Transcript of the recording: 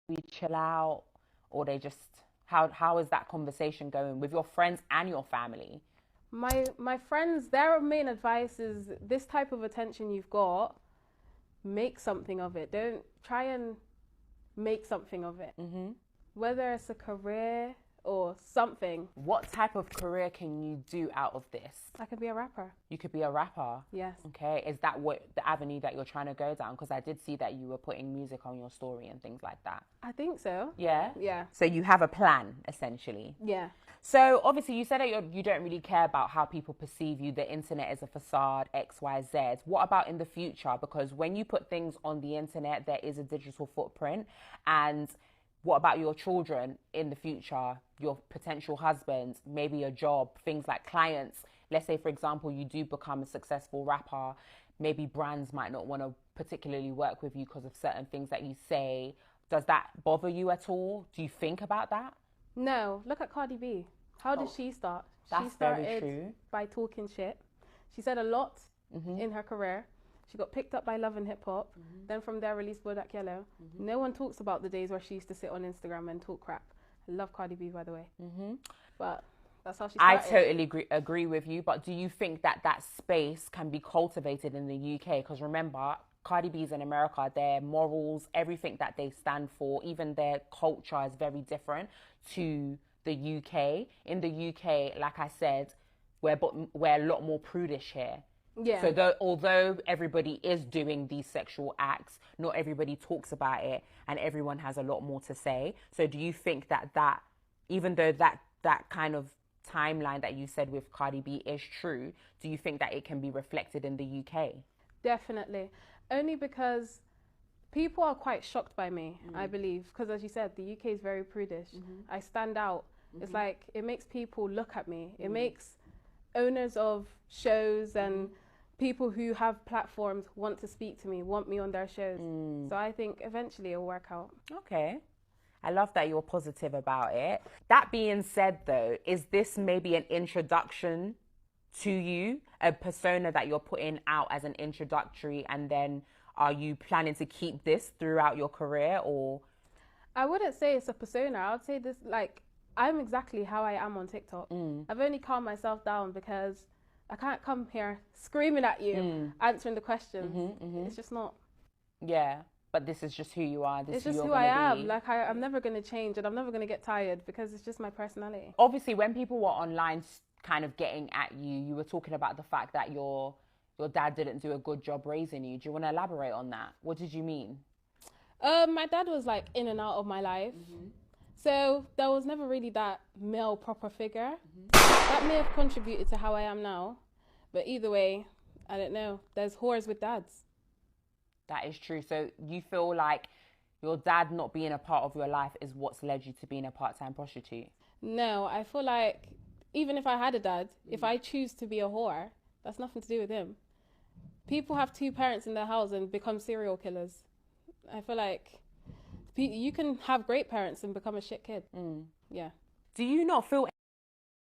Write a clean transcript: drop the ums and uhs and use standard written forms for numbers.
we chill out, or they just how is that conversation going with your friends and your family? My friends, their main advice is this type of attention you've got, make something of it. Don't try and make something of it. Mm-hmm. Whether it's a career or something. What type of career can you do out of this? I could be a rapper. You could be a rapper. Yes. Okay. Is that what the avenue that you're trying to go down? Because I did see that you were putting music on your story and things like that. I think so. Yeah. Yeah. So you have a plan, essentially. Yeah. So obviously you said that you don't really care about how people perceive you. The internet is a facade, X, Y, Z. What about in the future? Because when you put things on the internet, there is a digital footprint. And what about your children in the future, your potential husband, maybe a job, things like clients? Let's say, for example, you do become a successful rapper. Maybe brands might not want to particularly work with you because of certain things that you say. Does that bother you at all? Do you think about that? No. Look at Cardi B. How did she start? She That's started very true. by talking shit. She said a lot in her career. She got picked up by Love and Hip Hop. Then from there released Bodak Yellow. No one talks about the days where she used to sit on Instagram and talk crap. I love Cardi B, by the way. But that's how she I started. totally agree with you. But do you think that that space can be cultivated in the UK? Because remember, Cardi B's in America, their morals, everything that they stand for, even their culture is very different to the UK. In the UK, like I said, we're a lot more prudish here. Yeah. So although everybody is doing these sexual acts, not everybody talks about it, and everyone has a lot more to say. So do you think that even though that kind of timeline that you said with Cardi B is true, do you think that it can be reflected in the UK? Definitely. Only because people are quite shocked by me, I believe. Because as you said, the UK is very prudish. I stand out. It's like, it makes people look at me. It makes owners of shows and people who have platforms want to speak to me, want me on their shows. So I think eventually it'll work out. Okay. I love that you're positive about it. That being said, though, is this maybe an introduction to you, a persona that you're putting out as an introductory, and then are you planning to keep this throughout your career, or? I wouldn't say it's a persona. I would say this, like, I'm exactly how I am on TikTok. I've only calmed myself down because I can't come here screaming at you, answering the questions. It's just not. Yeah, but this is just who you are. This It's is just who I am. Like, I'm never going to change, and I'm never going to get tired because it's just my personality. Obviously, when people were online kind of getting at you, you were talking about the fact that your dad didn't do a good job raising you. Do you want to elaborate on that? What did you mean? My dad was like in and out of my life. So there was never really that male proper figure. That may have contributed to how I am now. But either way, I don't know. There's whores with dads. That is true. So you feel like your dad not being a part of your life is what's led you to being a part-time prostitute? No, I feel like even if I had a dad, if I choose to be a whore, that's nothing to do with him. People have two parents in their house and become serial killers. I feel like you can have great parents and become a shit kid. Yeah. Do you not feel